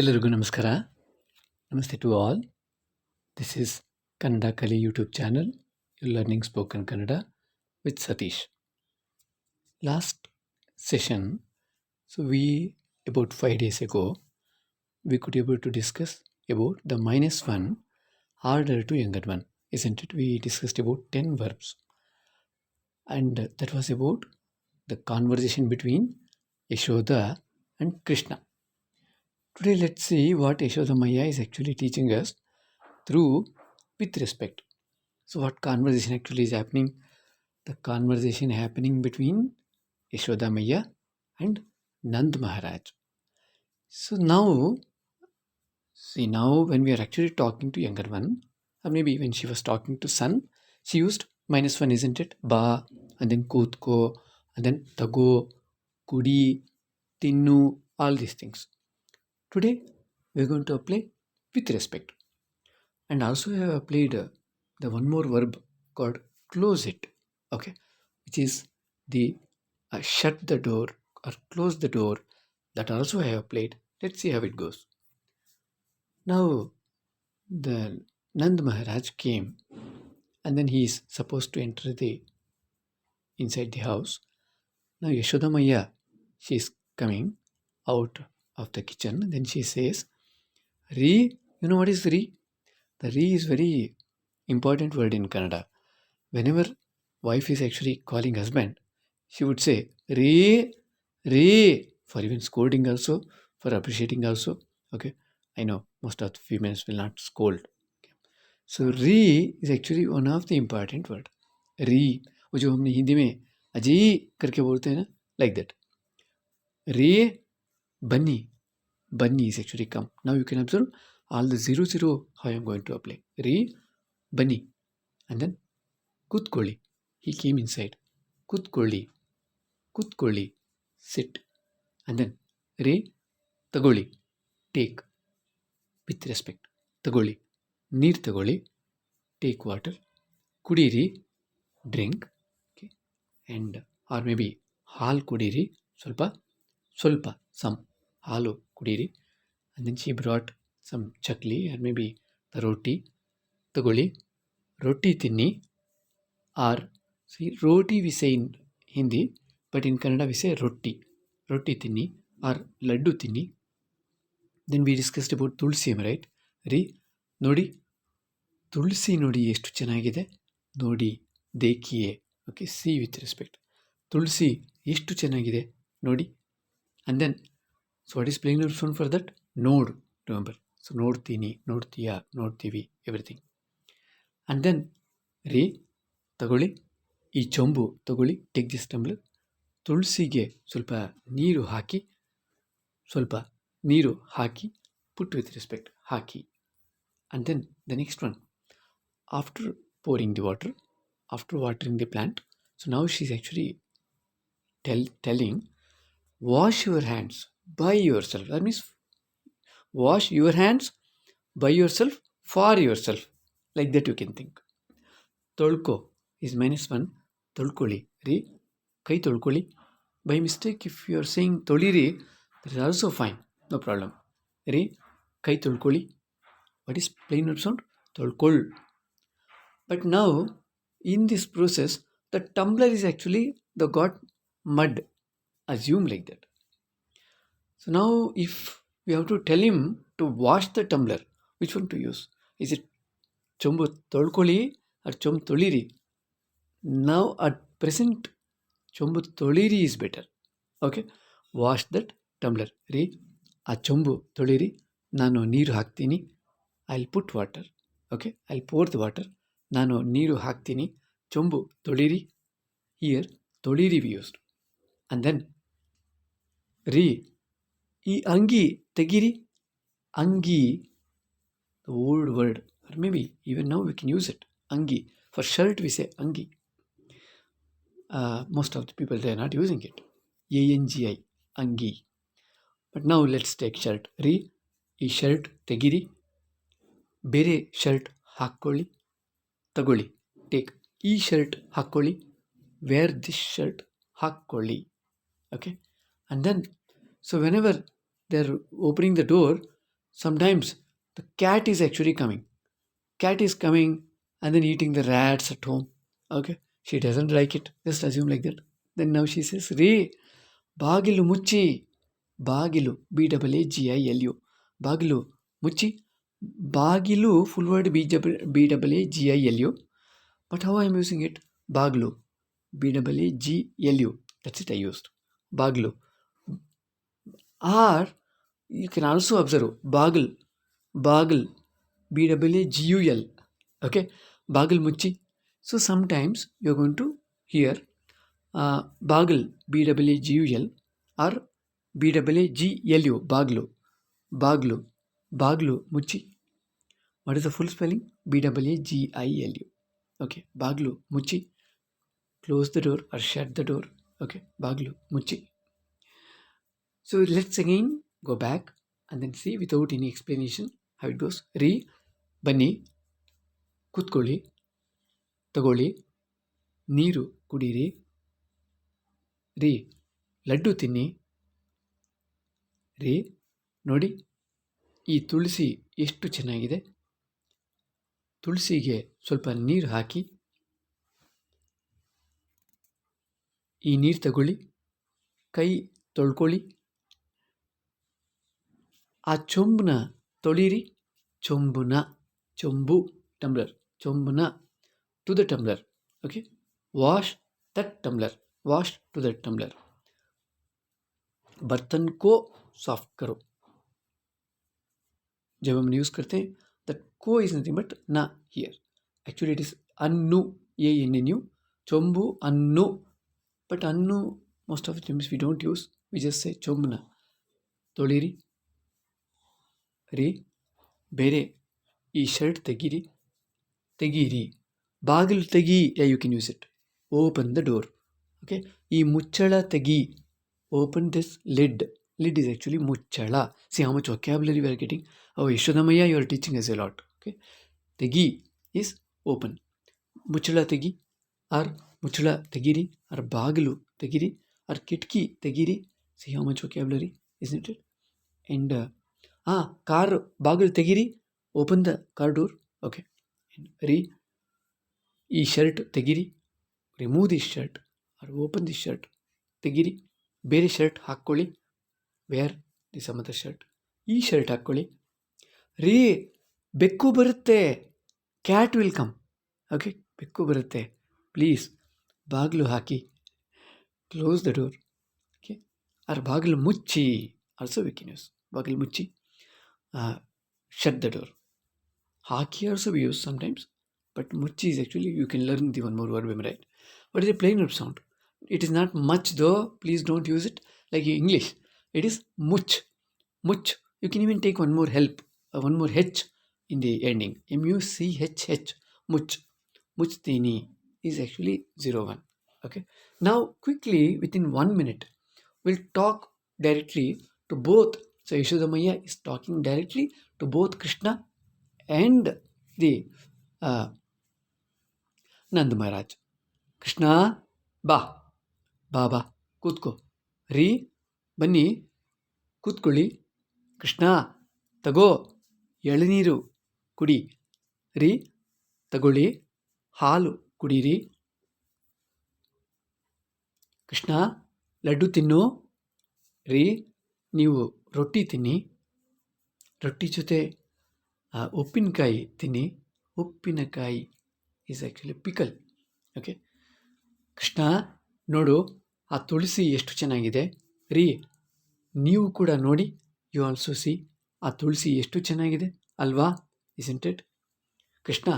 ಎಲ್ಲರಿಗೂ ನಮಸ್ಕಾರ. Namaste to all. This is Kannada Kali YouTube channel. You learning spoken Kannada with Satish. Last session, about 5 days ago, we could able to discuss about the -1 harder to younger one, isn't it? We discussed about 10 verbs, and that was about the conversation between Yashoda and Krishna. Today, let's see what Yashoda Maya is actually teaching us through with respect. So, what conversation actually is happening? The conversation happening between Yashoda Maya and Nand Maharaj. So now when we are actually talking to younger one, or maybe when she was talking to son, she used -1, isn't it? Ba, and then kutko, and then tago, kudi, tinnu, all these things. Today, we're going to apply with respect. And also I have applied the one more verb called close it, okay, which is the shut the door or close the door. That also I have applied. Let's see how it goes. Now, the Nand Maharaj came, and then he is supposed to enter inside the house. Now Yashoda Maya, she is coming out of the kitchen. Then she says, "Re, you know what is re? The re is very important word in Kannada. Whenever wife is actually calling husband, she would say re, re, for even scolding also, for appreciating also. Okay, I know most of the females will not scold. So re is actually one of the important word. Re, वो जो हमने हिंदी में अजी करके बोलते हैं ना, like that. Re, bunny, bunny is actually come. Now you can observe all the 0 how I am going to apply. Re, bunny, and then Kutkoli. He came inside. Kutkoli. Kutkoli. Sit. And then Re. Tagoli. Take. With respect. Tagoli. Neer tagoli. Take water. Kudiri. Drink. Okay. And or maybe hal kudiri. Solpa. Solpa. Some. Halu kudiri. And then she brought some chakli or maybe the roti. Tagoli. Roti tinni. Or see, roti we say in Hindi, but in Kannada we say roti. Roti tinni or laddu tinni. Then we discussed about tulsi, right? Re, nodi, tulsi nodi ಎಷ್ಟು ಚೆನ್ನಾಗಿದೆ ನೋಡಿ, ದೇಖಿಯೇ. Okay, see with respect. Tulsi ಎಷ್ಟು ಚೆನ್ನಾಗಿದೆ ನೋಡಿ. And then, so what is plain sound for that? Nod, remember. So ನೋಡ್ತೀನಿ, ನೋಡ್ತೀಯಾ, ನೋಡ್ತೀವಿ, everything. And then, re, ತಗೊಳ್ಳಿ, ಈ ಚೊಂಬು ತಗೊಳ್ಳಿ, ಟೇಕ್ ದಿಸ್ ಟಂಬ್ಲರ್. ತುಳಸಿಗೆ ಸ್ವಲ್ಪ ನೀರು ಹಾಕಿ, ಸ್ವಲ್ಪ ನೀರು ಹಾಕಿ, ಪುಟ್ ವಿತ್ ರೆಸ್ಪೆಕ್ಟ್, ಹಾಕಿ. And then the next one, after pouring the water, after watering the plant, so now she's actually telling, wash your hands by yourself. That means wash your hands by yourself, for yourself. Like that you can think. ತೊಳ್ಕೊ is -1. ತೊಳ್ಕೊಳ್ಳಿ. ರೀ, ಕೈ ತೊಳ್ಕೊಳ್ಳಿ. By mistake, if you are saying ತೊಳಿರಿ, that is also fine. No problem. ರೀ, ಕೈ ತೊಳ್ಕೊಳ್ಳಿ. What is plain word sound? ತೊಳ್ಕೊಳ್. But now, in this process, the tumbler is actually the got mud. Assume like that. So now, if we have to tell him to wash the tumbler, which one to use? Is it ಚೊಂಬು ತೊಳ್ಕೊಳ್ಳಿ or ಚೊಂಬು ತೊಳಿರಿ? Now at present, ಚೊಂಬು ತೊಳಿರಿ is better. Okay, wash that tumbler. ರೀ, ಆ ಚೊಂಬು ತೊಳಿರಿ, ನಾನು ನೀರು ಹಾಕ್ತೀನಿ. I'll put water. Okay, I'll pour the water. ನಾನು ನೀರು ಹಾಕ್ತೀನಿ, ಚೊಂಬು ತೊಳಿರಿ. Here, ತೊಳಿರಿ we used. And then, ರೀ, ಈ ಅಂಗಿ ತೆಗಿರಿ. ಅಂಗಿ, the old word, or maybe even now we can use it. Angi. For shirt we say angi. Most of the people, they are not using it. A-N-G-I, angi. But now let's take shirt. Re, ಈ shirt ತೆಗಿರಿ. ಬೇರೆ shirt ಹಾಕ್ಕೊಳ್ಳಿ. ತಗೊಳ್ಳಿ. Take. ಈ shirt ಹಾಕ್ಕೊಳ್ಳಿ. Where this shirt ಹಾಕ್ಕೊಳ್ಳಿ. Okay. And then, so whenever they're opening the door, sometimes the cat is actually coming. Cat is coming and then eating the rats at home. Okay, she doesn't like it. Just assume like that. Then now she says, "Re, bagilu muchi." Bagilu, BAAGILU. Bagilu muchi. Bagilu, full word BAAGILU. But how I am using it? Baglu, BAAGLU. That's it I used. Baglu. Or you can also observe Bagal, Bagal, BAAGUL. Okay, Bagal Muchi. So sometimes you're going to hear Bagal, BAAGUL, or BAAGLU, Baglu, Baglu, Baglu Muchi. What is the full spelling? BAAGILU. Okay, Baglu Muchi. Close the door or shut the door. Okay, Baglu Muchi. So let's again go back and then see without any explanation how it goes. Re, ಬನ್ನಿ, ಕೂತ್ಕೊಳ್ಳಿ, ತಗೊಳ್ಳಿ, ನೀರು ಕುಡೀರಿ. ರೀ, ಲಡ್ಡು ತಿನ್ನಿ. ರೀ, ನೋಡಿ ಈ ತುಳಸಿ ಎಷ್ಟು ಚೆನ್ನಾಗಿದೆ. ತುಳಸಿಗೆ ಸ್ವಲ್ಪ ನೀರು ಹಾಕಿ. ಈ ನೀರು ತಗೊಳ್ಳಿ, ಕೈ ತೊಳ್ಕೊಳ್ಳಿ. ಆ ಚೊಂಬನ್ನ ತೊಳೀರಿ. ಚೊಂಬುನ, ಚೊಂಬು, ಟಂಬ್ಲರ್, ಚೊಂಬುನ, to the tumbler. Okay, wash that tumbler, wash to the tumbler. बर्तन को साफ करो. जब हम यूज करते हैं that को is nothing but na here. Actually it is annu, ANNU, chombu annu. But annu most of the times we don't use, we just say chombuna. ತೊಳಿರಿ. ರೀ, ಬೇರೆ ಈ ಶರ್ಟ್ ತೆಗೀರಿ. ತೆಗೀರಿ, ಬಾಗಿಲು ತೆಗಿ. You can use it. Open the door. Okay, ಈ ಮುಚ್ಚಳ ತೆಗಿ. Open this lid. Lid is actually muchala. See how much vocabulary we are getting. Oh, Yashodamaya, you are teaching us a lot. Okay, tegi is open. Muchala tegi, or muchala tegiri, or bagalu tegiri, or kitki tegiri. See how much vocabulary, isn't it? And car bagal tegiri, open the car door. Okay, and re, ee shirt tegiri, remove this shirt or open this shirt. Tegiri, ಬೇರೆ shirt ಹಾಕ್ಕೊಳ್ಳಿ. Wear the some other shirt. ಈ shirt ಹಾಕ್ಕೊಳ್ಳಿ. ರೀ, ಬೆಕ್ಕು ಬರುತ್ತೆ. Cat will come. Okay, ಬೆಕ್ಕು ಬರುತ್ತೆ. Please ಬಾಗಿಲು ಹಾಕಿ. Close the door. Okay, or ಬಾಗಿಲು ಮುಚ್ಚಿ. ಆಲ್ಸೋ ವಿ ಕ್ಯಾನ್ ಯೂಸ್ ಬಾಗಿಲು ಮುಚ್ಚಿ. Shut the door. ಹಾಕಿ also we use sometimes. But ಮುಚ್ಚಿ is actually, you can learn the one more word memorized. What is a plain word sound? It is not much though. Please don't use it like English. It is much. Much. You can even take one more help. One more H in the ending. MUCHH. Much. Muchtini is actually 01. Okay. Now quickly within 1 minute we'll talk directly to both. So Yashodamaya is talking directly to both Krishna and the Nand Maharaj. Krishna, ba. ಬಾಬಾ, ಕೂತ್ಕೋ. ರೀ, ಬನ್ನಿ, ಕೂತ್ಕೊಳ್ಳಿ. ಕೃಷ್ಣ, ತಗೋ, ಎಳನೀರು ಕುಡಿ. ರೀ, ತಗೊಳ್ಳಿ, ಹಾಲು ಕುಡೀರಿ. ಕೃಷ್ಣ, ಲಡ್ಡು ತಿನ್ನು. ರೀ, ನೀವು ರೊಟ್ಟಿ ತಿನ್ನಿ. ರೊಟ್ಟಿ ಜೊತೆ ಉಪ್ಪಿನಕಾಯಿ ತಿನ್ನಿ. Uppinakai is actually pickle. Okay, Krishna, ನೋಡು ಆ ತುಳಸಿ ಎಷ್ಟು ಚೆನ್ನಾಗಿದೆ. ರೀ, ನೀವು ಕೂಡ ನೋಡಿ. You also see. ಆ ತುಳಸಿ ಎಷ್ಟು ಚೆನ್ನಾಗಿದೆ ಅಲ್ವಾ? Isn't it? ಕೃಷ್ಣ,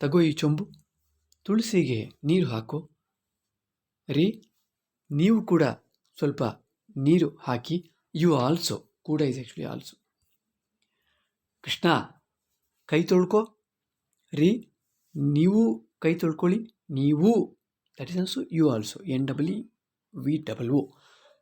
ತಗೋ ಈ ಚೊಂಬು, ತುಳಸಿಗೆ ನೀರು ಹಾಕು. ರೀ, ನೀವು ಕೂಡ ಸ್ವಲ್ಪ ನೀರು ಹಾಕಿ. You also. ಕೂಡ ಇಸ್ ಆ್ಯಕ್ಚುಲಿ ಆಲ್ಸೋ. ಕೃಷ್ಣ, ಕೈ ತೊಳ್ಕೊ. ರೀ, ನೀವು ಕೈ ತೊಳ್ಕೊಳ್ಳಿ. ನೀವು, that is also you also. NWVWO.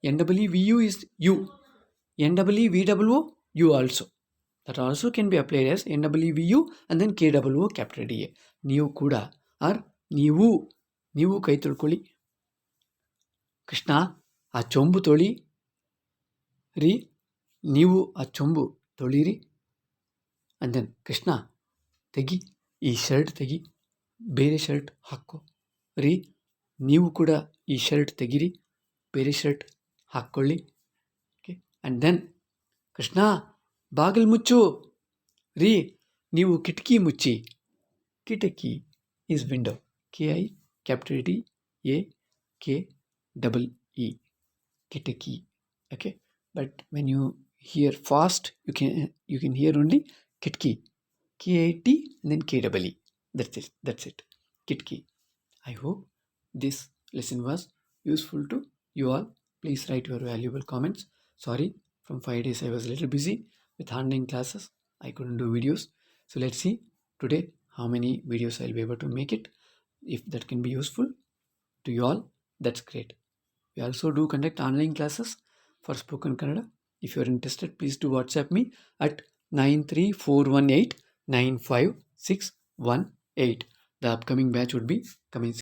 NWVU is you. NWVWO, you also. That also can be applied as NWVU and then KWO capital DA. ನೀವು ಕೂಡ or ನೀವು ಕೈ ತೊಳ್ಕೊಳ್ಳಿ. ಕೃಷ್ಣ, ಆ ಚೊಂಬು ತೊಳಿ. ರೀ, ನೀವು ಆ ಚೊಂಬು ತೊಳಿರಿ. ಆ್ಯಂಡ್ ದೆನ್ ಕೃಷ್ಣ ತೆಗಿ, ಈ ಶರ್ಟ್ ತೆಗಿ, ಬೇರೆ ಶರ್ಟ್ ಹಾಕ್ಕೋ. ರೀ ನೀವು ಕೂಡ ಈ ಶರ್ಟ್ ತೆಗಿರಿ, ಬೇರೆ ಶರ್ಟ್ ಹಾಕ್ಕೊಳ್ಳಿ. ಓಕೆ. ಆ್ಯಂಡ್ ದೆನ್ ಕೃಷ್ಣ ಬಾಗಿಲು ಮುಚ್ಚು. ರೀ ನೀವು ಕಿಟಕಿ ಮುಚ್ಚಿ. ಕಿಟಕಿ ಈಸ್ ವಿಂಡೋ. KITAKEE. ಕಿಟಕಿ. Okay, but when you hear fast, you can hear only kitki. KIT and then KEE. That's it. Kitki. I hope this lesson was useful to you all. Please write your valuable comments. Sorry, from 5 days I was a little busy with online classes. I couldn't do videos. So let's see today how many videos I'll be able to make it. If that can be useful to you all, that's great. We also do conduct online classes for spoken Kannada. If you are interested, please do WhatsApp me at 93418 95618. The upcoming batch would be coming soon.